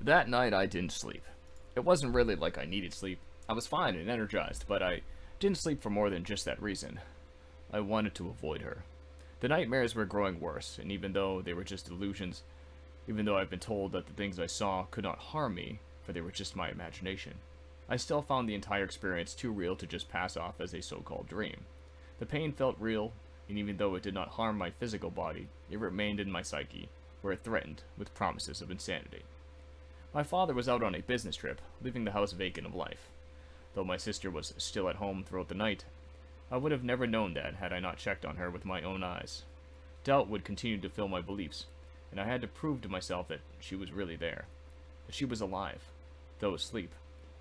That night I didn't sleep. It wasn't really like I needed sleep. I was fine and energized, but I didn't sleep for more than just that reason. I wanted to avoid her. The nightmares were growing worse, and even though they were just illusions, even though I've been told that the things I saw could not harm me, for they were just my imagination, I still found the entire experience too real to just pass off as a so-called dream. The pain felt real, and even though it did not harm my physical body, it remained in my psyche, where it threatened with promises of insanity. My father was out on a business trip, leaving the house vacant of life. Though my sister was still at home throughout the night, I would have never known that had I not checked on her with my own eyes. Doubt would continue to fill my beliefs, and I had to prove to myself that she was really there, that she was alive, though asleep.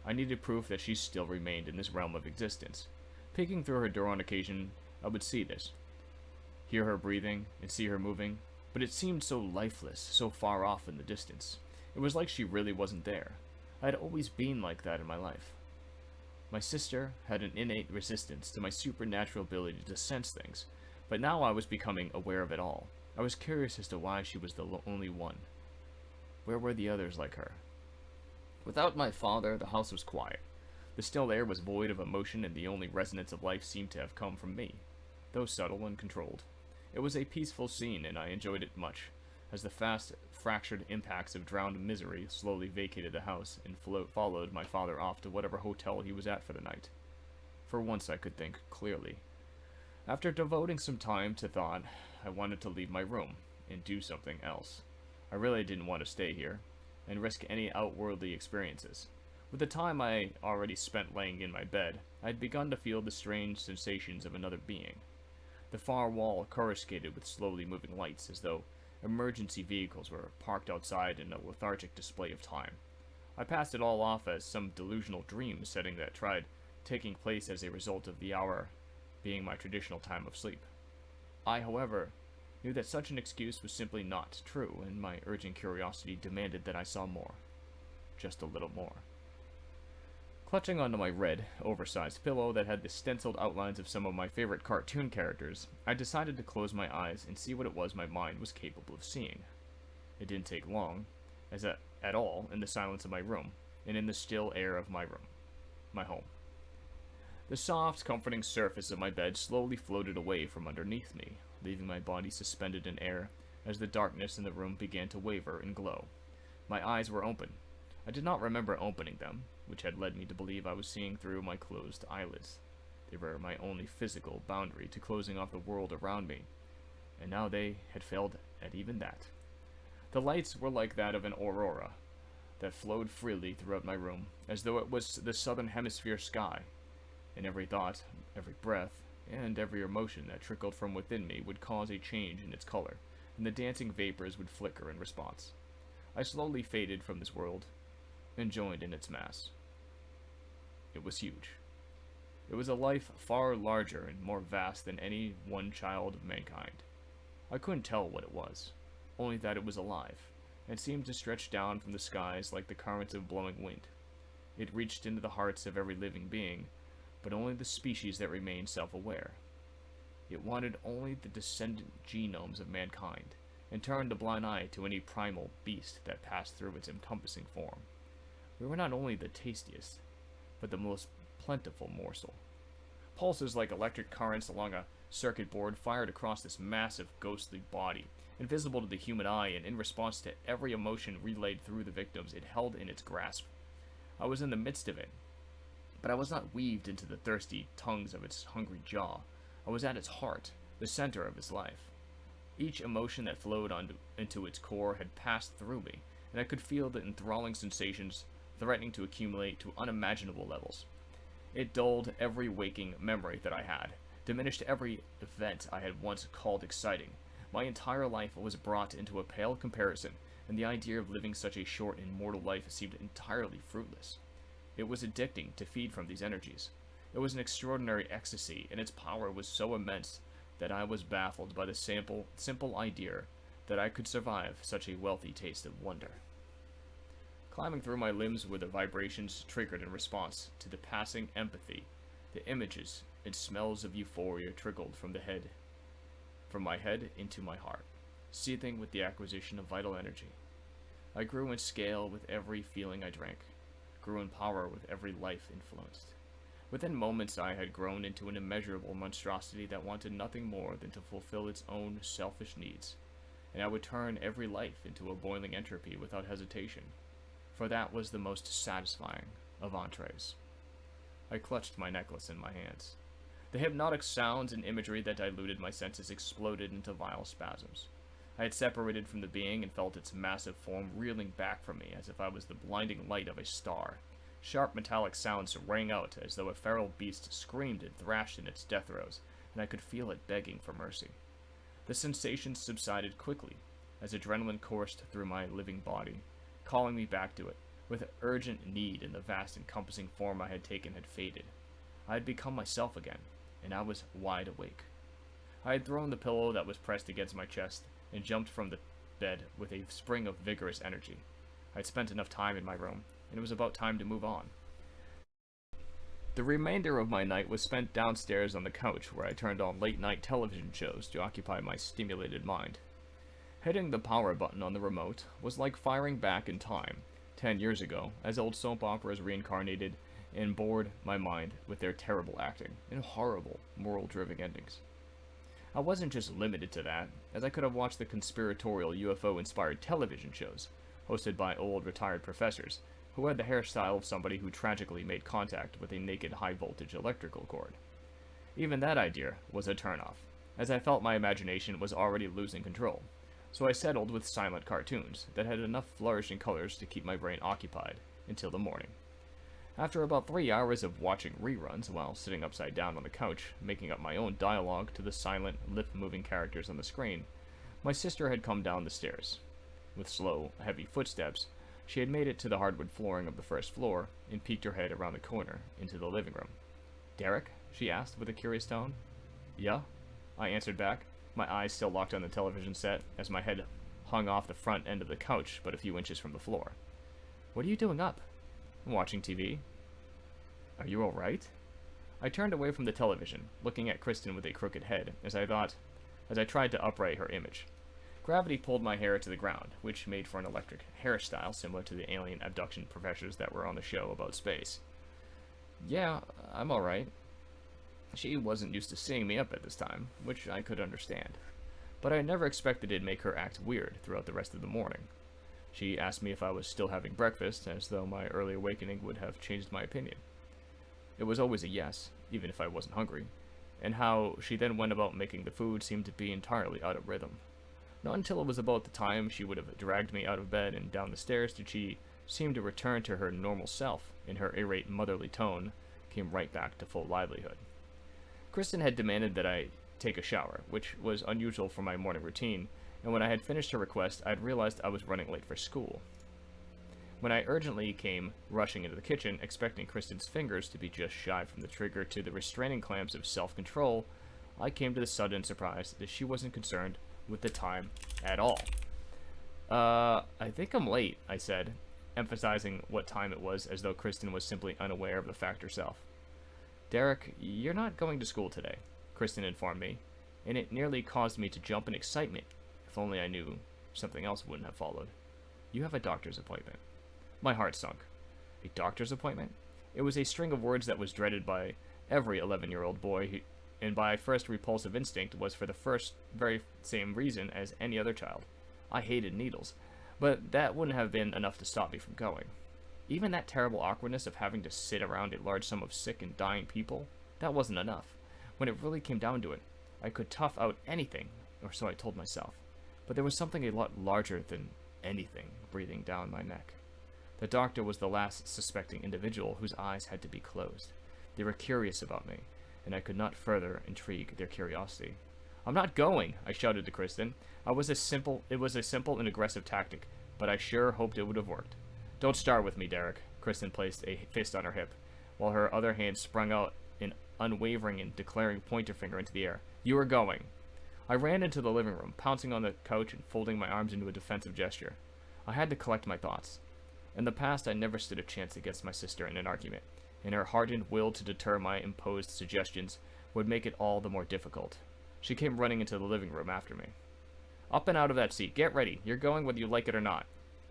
I needed proof that she still remained in this realm of existence. Peeking through her door on occasion, I would see this, hear her breathing, and see her moving, but it seemed so lifeless, so far off in the distance. It was like she really wasn't there. I had always been like that in my life. My sister had an innate resistance to my supernatural ability to sense things, but now I was becoming aware of it all. I was curious as to why she was the only one. Where were the others like her? Without my father, the house was quiet. The still air was void of emotion, and the only resonance of life seemed to have come from me, though subtle and controlled. It was a peaceful scene, and I enjoyed it much, as the fast, fractured impacts of drowned misery slowly vacated the house and followed my father off to whatever hotel he was at for the night. For once I could think clearly. After devoting some time to thought, I wanted to leave my room and do something else. I really didn't want to stay here and risk any outworldly experiences. With the time I already spent laying in my bed, I had begun to feel the strange sensations of another being. The far wall coruscated with slowly moving lights, as though emergency vehicles were parked outside in a lethargic display of time. I passed it all off as some delusional dream setting that tried taking place as a result of the hour being my traditional time of sleep. I, however, knew that such an excuse was simply not true, and my urgent curiosity demanded that I saw more. Just a little more. Clutching onto my red, oversized pillow that had the stenciled outlines of some of my favorite cartoon characters, I decided to close my eyes and see what it was my mind was capable of seeing. It didn't take long, at all, in the silence of my room, and in the still air of my home. The soft, comforting surface of my bed slowly floated away from underneath me, leaving my body suspended in air as the darkness in the room began to waver and glow. My eyes were open. I did not remember opening them, which had led me to believe I was seeing through my closed eyelids. They were my only physical boundary to closing off the world around me, and now they had failed at even that. The lights were like that of an aurora that flowed freely throughout my room, as though it was the southern hemisphere sky, and every thought, every breath, and every emotion that trickled from within me would cause a change in its color, and the dancing vapors would flicker in response. I slowly faded from this world and joined in its mass. It was huge. It was a life far larger and more vast than any one child of mankind. I couldn't tell what it was, only that it was alive, and seemed to stretch down from the skies like the currents of blowing wind. It reached into the hearts of every living being, but only the species that remained self-aware. It wanted only the descendant genomes of mankind, and turned a blind eye to any primal beast that passed through its encompassing form. We were not only the tastiest, but the most plentiful morsel. Pulses like electric currents along a circuit board fired across this massive, ghostly body, invisible to the human eye and in response to every emotion relayed through the victims it held in its grasp. I was in the midst of it, but I was not weaved into the thirsty tongues of its hungry jaw. I was at its heart, the center of its life. Each emotion that flowed into its core had passed through me, and I could feel the enthralling sensations threatening to accumulate to unimaginable levels. It dulled every waking memory that I had, diminished every event I had once called exciting. My entire life was brought into a pale comparison, and the idea of living such a short and mortal life seemed entirely fruitless. It was addicting to feed from these energies. It was an extraordinary ecstasy, and its power was so immense that I was baffled by the simple idea that I could survive such a wealthy taste of wonder. Climbing through my limbs were the vibrations triggered in response to the passing empathy. The images and smells of euphoria trickled from my head into my heart, seething with the acquisition of vital energy. I grew in scale with every feeling I drank, grew in power with every life influenced. Within moments, I had grown into an immeasurable monstrosity that wanted nothing more than to fulfill its own selfish needs, and I would turn every life into a boiling entropy without hesitation, for that was the most satisfying of entrees. I clutched my necklace in my hands. The hypnotic sounds and imagery that diluted my senses exploded into vile spasms. I had separated from the being and felt its massive form reeling back from me as if I was the blinding light of a star. Sharp metallic sounds rang out as though a feral beast screamed and thrashed in its death throes, and I could feel it begging for mercy. The sensations subsided quickly as adrenaline coursed through my living body, calling me back to it, with urgent need, and the vast encompassing form I had taken had faded. I had become myself again, and I was wide awake. I had thrown the pillow that was pressed against my chest and jumped from the bed with a spring of vigorous energy. I had spent enough time in my room, and it was about time to move on. The remainder of my night was spent downstairs on the couch, where I turned on late-night television shows to occupy my stimulated mind. Hitting the power button on the remote was like firing back in time, 10 years ago, as old soap operas reincarnated and bored my mind with their terrible acting and horrible, moral-driven endings. I wasn't just limited to that, as I could have watched the conspiratorial UFO-inspired television shows, hosted by old retired professors, who had the hairstyle of somebody who tragically made contact with a naked high-voltage electrical cord. Even that idea was a turnoff, as I felt my imagination was already losing control, so I settled with silent cartoons that had enough flourishing colors to keep my brain occupied until the morning. After about 3 hours of watching reruns while sitting upside down on the couch, making up my own dialogue to the silent, lip-moving characters on the screen, my sister had come down the stairs. With slow, heavy footsteps, she had made it to the hardwood flooring of the first floor and peeked her head around the corner into the living room. "Derek?" she asked with a curious tone. "Yeah?" I answered back, my eyes still locked on the television set as my head hung off the front end of the couch but a few inches from the floor. "What are you doing up?" "Watching TV." "Are you alright?" I turned away from the television, looking at Kristen with a crooked head, as I tried to upright her image. Gravity pulled my hair to the ground, which made for an electric hairstyle similar to the alien abduction professors that were on the show about space. "Yeah, I'm alright." She wasn't used to seeing me up at this time, which I could understand, but I never expected it'd make her act weird throughout the rest of the morning. She asked me if I was still having breakfast, as though my early awakening would have changed my opinion. It was always a yes, even if I wasn't hungry, and how she then went about making the food seemed to be entirely out of rhythm. Not until it was about the time she would have dragged me out of bed and down the stairs did she seem to return to her normal self, and her irate motherly tone came right back to full livelihood. Kristen had demanded that I take a shower, which was unusual for my morning routine, and when I had finished her request, I had realized I was running late for school. When I urgently came rushing into the kitchen, expecting Kristen's fingers to be just shy from the trigger to the restraining clamps of self-control, I came to the sudden surprise that she wasn't concerned with the time at all. I think I'm late," I said, emphasizing what time it was as though Kristen was simply unaware of the fact herself. "Derek, you're not going to school today," Kristen informed me, and it nearly caused me to jump in excitement. If only I knew something else wouldn't have followed. "You have a doctor's appointment." My heart sunk. A doctor's appointment? It was a string of words that was dreaded by every 11-year-old boy, and by first repulsive instinct was for the very same reason as any other child. I hated needles, but that wouldn't have been enough to stop me from going. Even that terrible awkwardness of having to sit around a large sum of sick and dying people, that wasn't enough. When it really came down to it, I could tough out anything, or so I told myself. But there was something a lot larger than anything breathing down my neck. The doctor was the last suspecting individual whose eyes had to be closed. They were curious about me, and I could not further intrigue their curiosity. "I'm not going," I shouted to Kristen. It was a simple and aggressive tactic, but I sure hoped it would have worked. "Don't start with me, Derek." Kristen placed a fist on her hip, while her other hand sprung out an unwavering and declaring pointer finger into the air. "You are going." I ran into the living room, pouncing on the couch and folding my arms into a defensive gesture. I had to collect my thoughts. In the past, I never stood a chance against my sister in an argument, and her hardened will to deter my imposed suggestions would make it all the more difficult. She came running into the living room after me. "Up and out of that seat. Get ready. You're going whether you like it or not."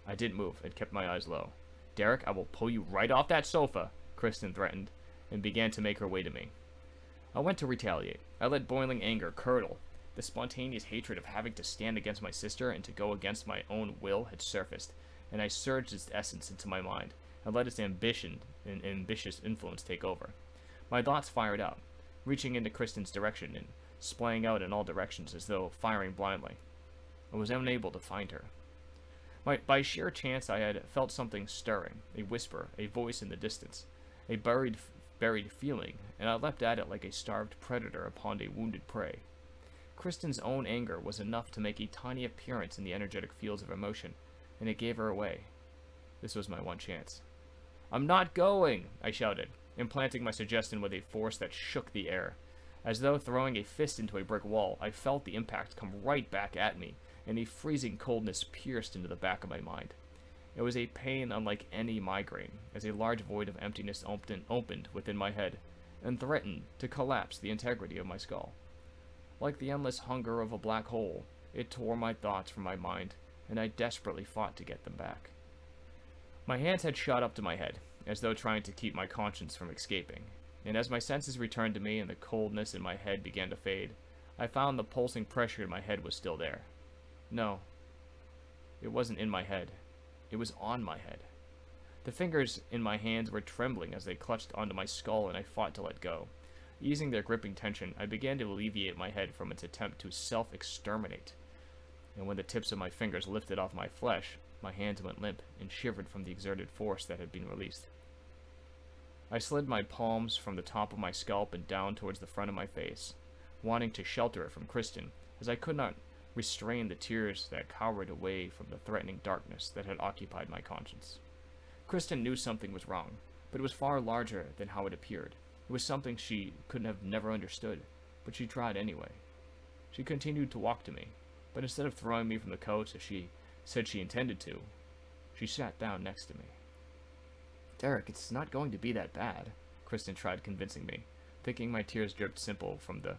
I didn't move and kept my eyes low. Derek, I will pull you right off that sofa, Kristen threatened, and began to make her way to me. I went to retaliate. I let boiling anger curdle. The spontaneous hatred of having to stand against my sister and to go against my own will had surfaced, and I surged its essence into my mind and let its ambition and ambitious influence take over. My thoughts fired up, reaching into Kristen's direction and splaying out in all directions as though firing blindly. I was unable to find her. By sheer chance, I had felt something stirring, a whisper, a voice in the distance, a buried feeling, and I leapt at it like a starved predator upon a wounded prey. Kristen's own anger was enough to make a tiny appearance in the energetic fields of emotion, and it gave her away. This was my one chance. "I'm not going!" I shouted, implanting my suggestion with a force that shook the air. As though throwing a fist into a brick wall, I felt the impact come right back at me, and a freezing coldness pierced into the back of my mind. It was a pain unlike any migraine, as a large void of emptiness opened within my head, and threatened to collapse the integrity of my skull. Like the endless hunger of a black hole, it tore my thoughts from my mind, and I desperately fought to get them back. My hands had shot up to my head, as though trying to keep my conscience from escaping, and as my senses returned to me and the coldness in my head began to fade, I found the pulsing pressure in my head was still there. No, it wasn't in my head. It was on my head. The fingers in my hands were trembling as they clutched onto my skull, and I fought to let go. Easing their gripping tension, I began to alleviate my head from its attempt to self-exterminate. And when the tips of my fingers lifted off my flesh, my hands went limp and shivered from the exerted force that had been released. I slid my palms from the top of my scalp and down towards the front of my face, wanting to shelter it from Kristen, as I could not restrain the tears that cowered away from the threatening darkness that had occupied my conscience. Kristen knew something was wrong, but it was far larger than how it appeared. It was something she could have never understood, but she tried anyway. She continued to walk to me, but instead of throwing me from the couch as she said she intended to, she sat down next to me. "Derek, it's not going to be that bad," Kristen tried convincing me, thinking my tears dripped simply from the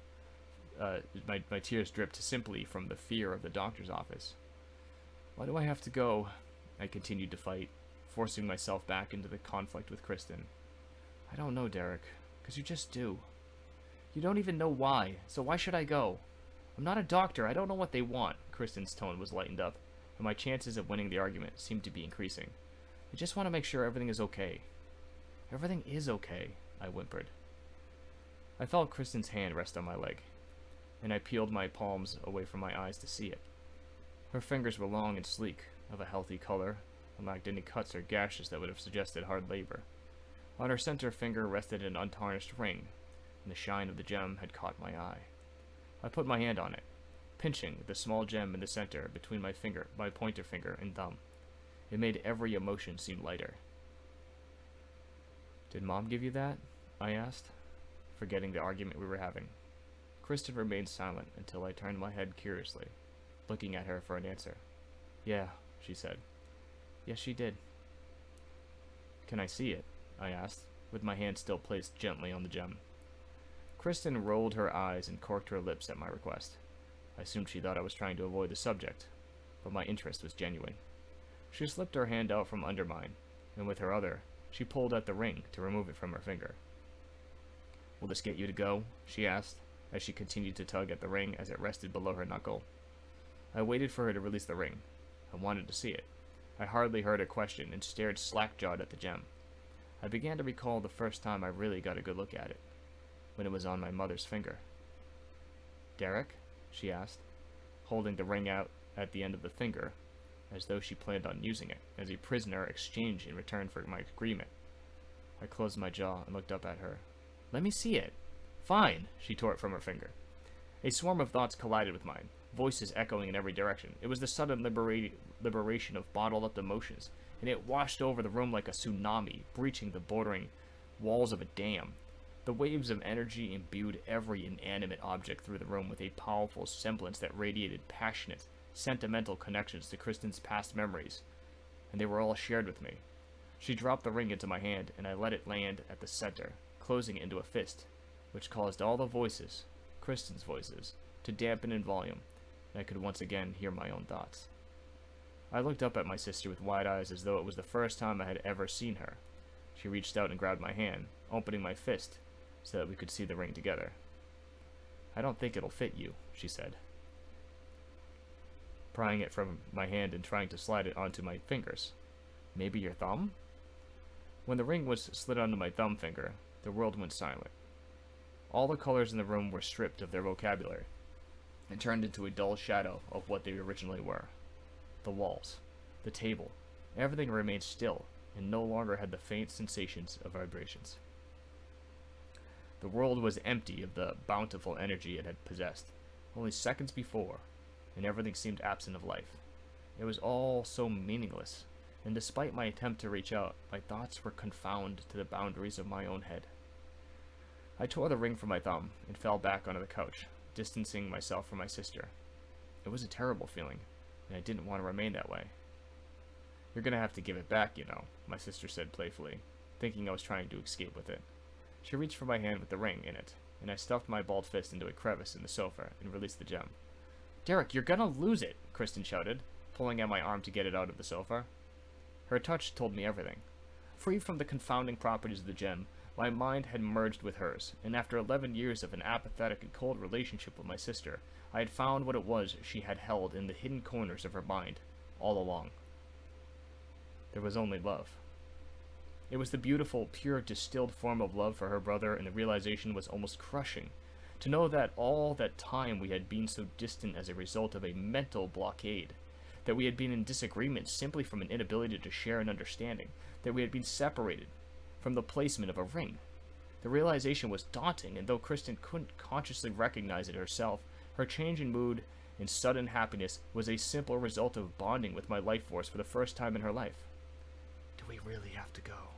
fear of the doctor's office. "Why do I have to go?" I continued to fight, forcing myself back into the conflict with Kristen. "I don't know, Derek, because you just do. You don't even know why, so why should I go? I'm not a doctor, I don't know what they want." Kristen's tone was lightened up, and my chances of winning the argument seemed to be increasing. "I just want to make sure everything is okay." "Everything is okay," I whimpered. I felt Kristen's hand rest on my leg, and I peeled my palms away from my eyes to see it. Her fingers were long and sleek, of a healthy color, and lacked any cuts or gashes that would have suggested hard labor. On her center finger rested an untarnished ring, and the shine of the gem had caught my eye. I put my hand on it, pinching the small gem in the center between my pointer finger and thumb. It made every emotion seem lighter. "Did Mom give you that?" I asked, forgetting the argument we were having. Kristen remained silent until I turned my head curiously, looking at her for an answer. "Yeah," she said. "Yes, she did." "Can I see it?" I asked, with my hand still placed gently on the gem. Kristen rolled her eyes and corked her lips at my request. I assumed she thought I was trying to avoid the subject, but my interest was genuine. She slipped her hand out from under mine, and with her other, she pulled at the ring to remove it from her finger. "Will this get you to go?" she asked, as she continued to tug at the ring as it rested below her knuckle. I waited for her to release the ring. I wanted to see it. I hardly heard her question and stared slack-jawed at the gem. I began to recall the first time I really got a good look at it, when it was on my mother's finger. "Derek?" she asked, holding the ring out at the end of the finger, as though she planned on using it as a prisoner exchange in return for my agreement. I closed my jaw and looked up at her. "Let me see it." "Fine," she tore it from her finger. A swarm of thoughts collided with mine, voices echoing in every direction. It was the sudden liberation of bottled-up emotions, and it washed over the room like a tsunami, breaching the bordering walls of a dam. The waves of energy imbued every inanimate object through the room with a powerful semblance that radiated passionate, sentimental connections to Kristen's past memories, and they were all shared with me. She dropped the ring into my hand, and I let it land at the center, closing it into a fist, which caused all the voices, Kristen's voices, to dampen in volume, and I could once again hear my own thoughts. I looked up at my sister with wide eyes as though it was the first time I had ever seen her. She reached out and grabbed my hand, opening my fist so that we could see the ring together. "I don't think it'll fit you," she said, prying it from my hand and trying to slide it onto my fingers. "Maybe your thumb?" When the ring was slid onto my thumb finger, the world went silent. All the colors in the room were stripped of their vocabulary and turned into a dull shadow of what they originally were. The walls, the table, everything remained still and no longer had the faint sensations of vibrations. The world was empty of the bountiful energy it had possessed only seconds before, and everything seemed absent of life. It was all so meaningless, and despite my attempt to reach out, my thoughts were confined to the boundaries of my own head. I tore the ring from my thumb and fell back onto the couch, distancing myself from my sister. It was a terrible feeling, and I didn't want to remain that way. "You're gonna have to give it back, you know," my sister said playfully, thinking I was trying to escape with it. She reached for my hand with the ring in it, and I stuffed my balled fist into a crevice in the sofa and released the gem. "Derek, you're gonna lose it!" Kristen shouted, pulling at my arm to get it out of the sofa. Her touch told me everything. Free from the confounding properties of the gem, my mind had merged with hers, and after 11 years of an apathetic and cold relationship with my sister, I had found what it was she had held in the hidden corners of her mind, all along. There was only love. It was the beautiful, pure, distilled form of love for her brother, and the realization was almost crushing. To know that all that time we had been so distant as a result of a mental blockade, that we had been in disagreement simply from an inability to share an understanding, that we had been separated from the placement of a ring. The realization was daunting, and though Kristen couldn't consciously recognize it herself, her change in mood and sudden happiness was a simple result of bonding with my life force for the first time in her life. "Do we really have to go?"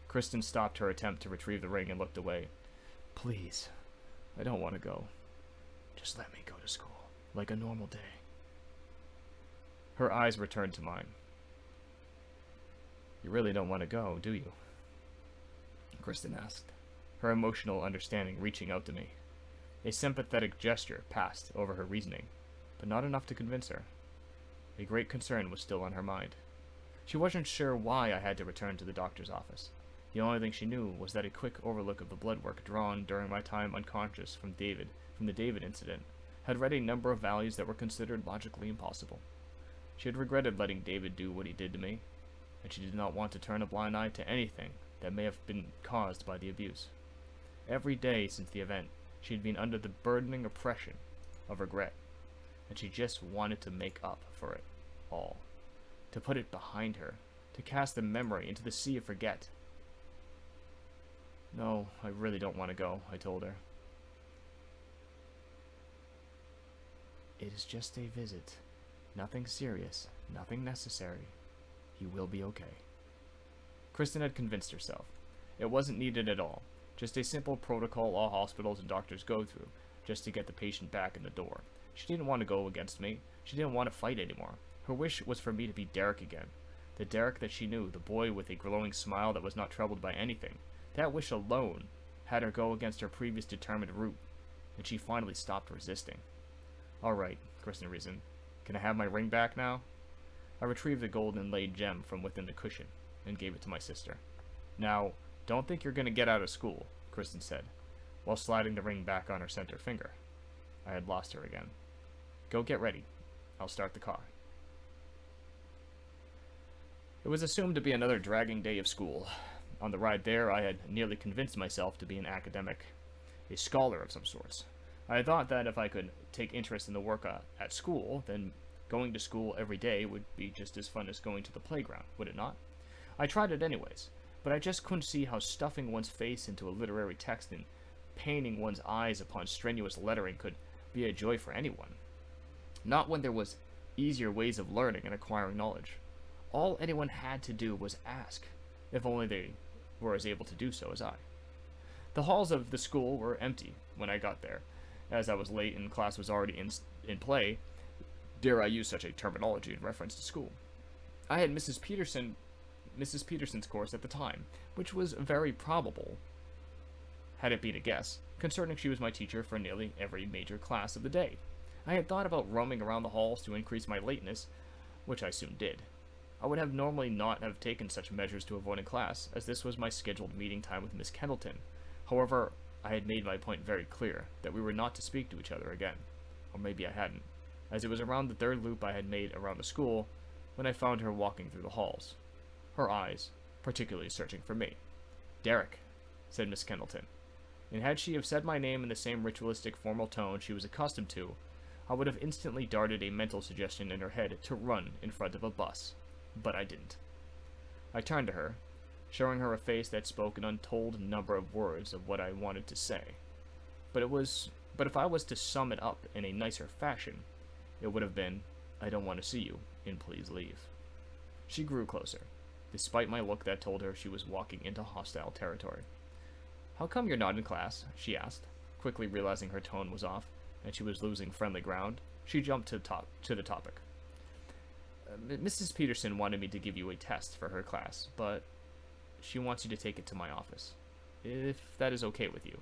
Kristen stopped her attempt to retrieve the ring and looked away. "Please, I don't want to go. Just let me go to school, like a normal day." Her eyes returned to mine. "You really don't want to go, do you?" Kristen asked, her emotional understanding reaching out to me. A sympathetic gesture passed over her reasoning, but not enough to convince her. A great concern was still on her mind. She wasn't sure why I had to return to the doctor's office. The only thing she knew was that a quick overlook of the blood work drawn during my time unconscious from the David incident, had read a number of values that were considered logically impossible. She had regretted letting David do what he did to me, and she did not want to turn a blind eye to anything that may have been caused by the abuse. Every day since the event, she had been under the burdening oppression of regret, and she just wanted to make up for it all, to put it behind her, to cast the memory into the sea of forget. "No, I really don't want to go," I told her. "It is just a visit. Nothing serious, nothing necessary. He will be okay." Kristen had convinced herself. It wasn't needed at all. Just a simple protocol all hospitals and doctors go through, just to get the patient back in the door. She didn't want to go against me. She didn't want to fight anymore. Her wish was for me to be Derek again. The Derek that she knew, the boy with a glowing smile that was not troubled by anything. That wish alone had her go against her previous determined route, and she finally stopped resisting. "All right," Kristen reasoned. "Can I have my ring back now?" I retrieved the gold inlaid gem from within the cushion and gave it to my sister. "Now, don't think you're going to get out of school," Kristen said, while sliding the ring back on her center finger. I had lost her again. "Go get ready. I'll start the car." It was assumed to be another dragging day of school. On the ride there, I had nearly convinced myself to be an academic, a scholar of some sorts. I had thought that if I could take interest in the work at school, then going to school every day would be just as fun as going to the playground, would it not? I tried it anyways, but I just couldn't see how stuffing one's face into a literary text and painting one's eyes upon strenuous lettering could be a joy for anyone. Not when there was easier ways of learning and acquiring knowledge. All anyone had to do was ask, if only they were as able to do so as I. The halls of the school were empty when I got there, as I was late and class was already in play. Dare I use such a terminology in reference to school? I had Mrs. Peterson's course at the time, which was very probable, had it been a guess, concerning she was my teacher for nearly every major class of the day. I had thought about roaming around the halls to increase my lateness, which I soon did. I would have normally not have taken such measures to avoid a class, as this was my scheduled meeting time with Miss Kendleton. However, I had made my point very clear, that we were not to speak to each other again. Or maybe I hadn't, as it was around the third loop I had made around the school when I found her walking through the halls, her eyes particularly searching for me. "Derek," said Miss Kendleton, and had she have said my name in the same ritualistic formal tone she was accustomed to, I would have instantly darted a mental suggestion in her head to run in front of a bus. But I didn't. I turned to her, showing her a face that spoke an untold number of words of what I wanted to say. But if I was to sum it up in a nicer fashion, it would have been, "I don't want to see you, and please leave." She grew closer, despite my look that told her she was walking into hostile territory. "How come you're not in class?" she asked, quickly realizing her tone was off, and she was losing friendly ground. She jumped to the topic. "Mrs. Peterson wanted me to give you a test for her class, but she wants you to take it to my office, if that is okay with you."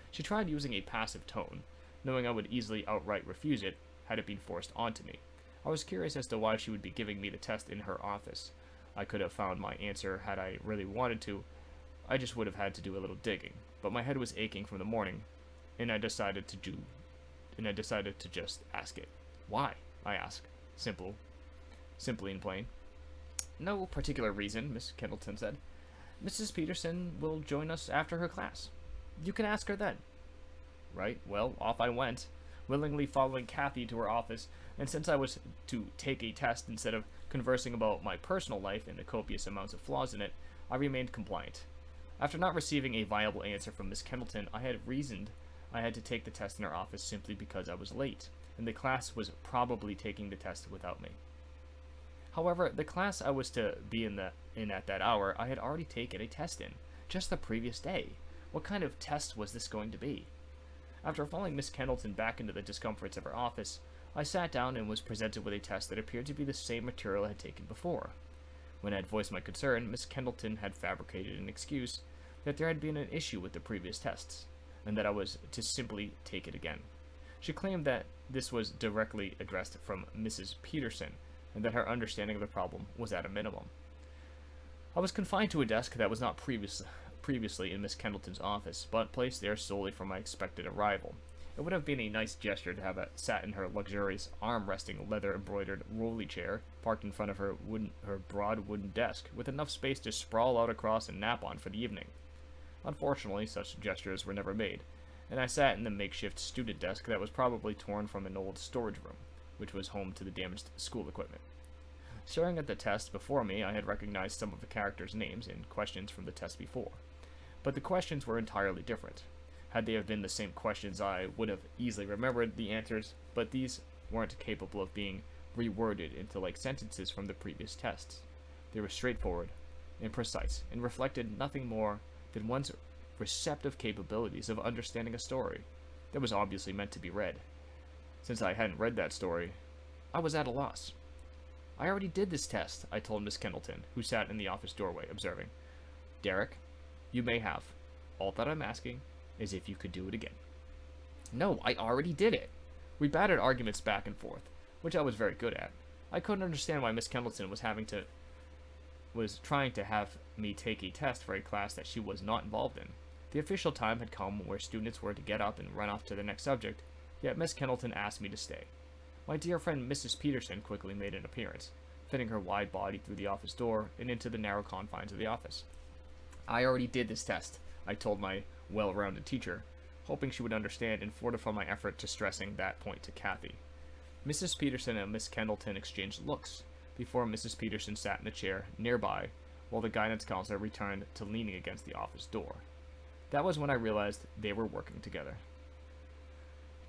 She tried using a passive tone, knowing I would easily outright refuse it had it been forced onto me. I was curious as to why she would be giving me the test in her office. I could have found my answer had I really wanted to. I just would have had to do a little digging, but my head was aching from the morning, and I decided to just ask it. "Why?" I asked, simply and plain. "No particular reason," Miss Kendleton said. "Mrs. Peterson will join us after her class. You can ask her then." Right, well, off I went, willingly following Kathy to her office, and since I was to take a test instead of conversing about my personal life and the copious amounts of flaws in it, I remained compliant. After not receiving a viable answer from Miss Kendleton, I had reasoned I had to take the test in her office simply because I was late, and the class was probably taking the test without me. However, the class I was to be in at that hour, I had already taken a test in, just the previous day. What kind of test was this going to be? After following Miss Kendleton back into the discomforts of her office, I sat down and was presented with a test that appeared to be the same material I had taken before. When I had voiced my concern, Miss Kendleton had fabricated an excuse that there had been an issue with the previous tests, and that I was to simply take it again. She claimed that this was directly addressed from Mrs. Peterson, and that her understanding of the problem was at a minimum. I was confined to a desk that was not previously in Miss Kendleton's office, but placed there solely for my expected arrival. It would have been a nice gesture to have sat in her luxurious, arm-resting, leather-embroidered rolly chair parked in front of her broad wooden desk, with enough space to sprawl out across and nap on for the evening. Unfortunately, such gestures were never made, and I sat in the makeshift student desk that was probably torn from an old storage room, which was home to the damaged school equipment. Staring at the test before me, I had recognized some of the characters' names and questions from the test before, but the questions were entirely different. Had they have been the same questions, I would have easily remembered the answers, but these weren't capable of being reworded into like sentences from the previous tests. They were straightforward and precise, and reflected nothing more than one's receptive capabilities of understanding a story that was obviously meant to be read. Since I hadn't read that story, I was at a loss. "I already did this test," I told Miss Kendleton, who sat in the office doorway, observing. "Derek, you may have. All that I'm asking is if you could do it again." "No, I already did it." We batted arguments back and forth, which I was very good at. I couldn't understand why Miss Kendleton was trying to have me take a test for a class that she was not involved in. The official time had come where students were to get up and run off to the next subject, yet Miss Kendleton asked me to stay. My dear friend Mrs. Peterson quickly made an appearance, fitting her wide body through the office door and into the narrow confines of the office. "I already did this test," I told my well-rounded teacher, hoping she would understand and fortify my effort to stressing that point to Kathy. Mrs. Peterson and Miss Kendleton exchanged looks before Mrs. Peterson sat in a chair nearby while the guidance counselor returned to leaning against the office door. That was when I realized they were working together.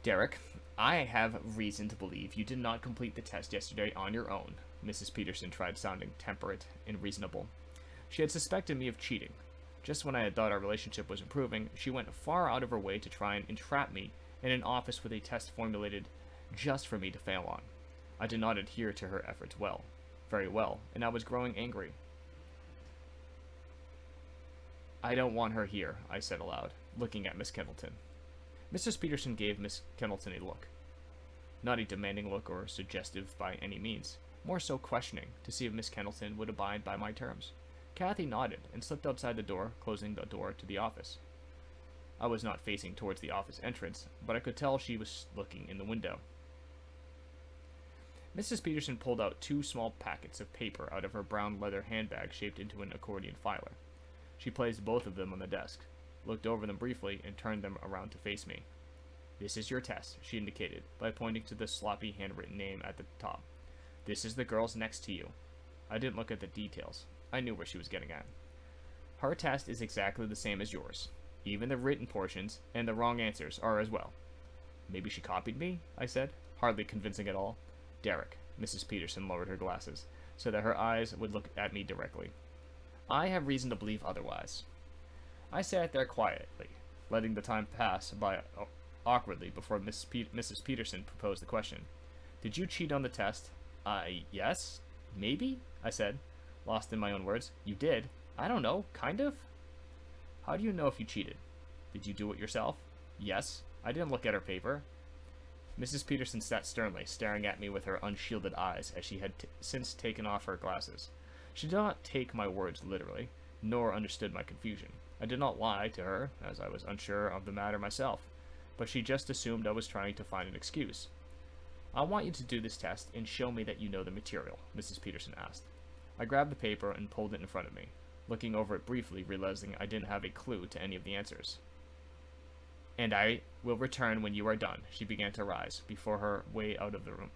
"Derek, I have reason to believe you did not complete the test yesterday on your own." Mrs. Peterson tried sounding temperate and reasonable. She had suspected me of cheating. Just when I had thought our relationship was improving, she went far out of her way to try and entrap me in an office with a test formulated just for me to fail on. I did not adhere to her efforts very well, and I was growing angry. "I don't want her here," I said aloud, looking at Miss Kendleton. Mrs. Peterson gave Miss Kendleton a look. Not a demanding look or suggestive by any means, more so questioning to see if Miss Kendleton would abide by my terms. Kathy nodded and slipped outside the door, closing the door to the office. I was not facing towards the office entrance, but I could tell she was looking in the window. Mrs. Peterson pulled out 2 small packets of paper out of her brown leather handbag shaped into an accordion filer. She placed both of them on the desk, looked over them briefly, and turned them around to face me. "This is your test," she indicated, by pointing to the sloppy handwritten name at the top. "This is the girl's next to you." I didn't look at the details. I knew where she was getting at. "Her test is exactly the same as yours. Even the written portions and the wrong answers are as well." "Maybe she copied me?" I said, hardly convincing at all. "Derek," Mrs. Peterson lowered her glasses, so that her eyes would look at me directly. "I have reason to believe otherwise." I sat there quietly, letting the time pass by awkwardly before Mrs. Peterson proposed the question. "Did you cheat on the test?" Yes. Maybe," I said, lost in my own words. "You did? I don't know, kind of?" "How do you know if you cheated? Did you do it yourself?" "Yes. I didn't look at her paper." Mrs. Peterson sat sternly, staring at me with her unshielded eyes as she had since taken off her glasses. She did not take my words literally, nor understood my confusion. I did not lie to her, as I was unsure of the matter myself, but she just assumed I was trying to find an excuse. "I want you to do this test and show me that you know the material," Mrs. Peterson asked. I grabbed the paper and pulled it in front of me, looking over it briefly, realizing I didn't have a clue to any of the answers. "And I will return when you are done." She began to rise before her way out of the room.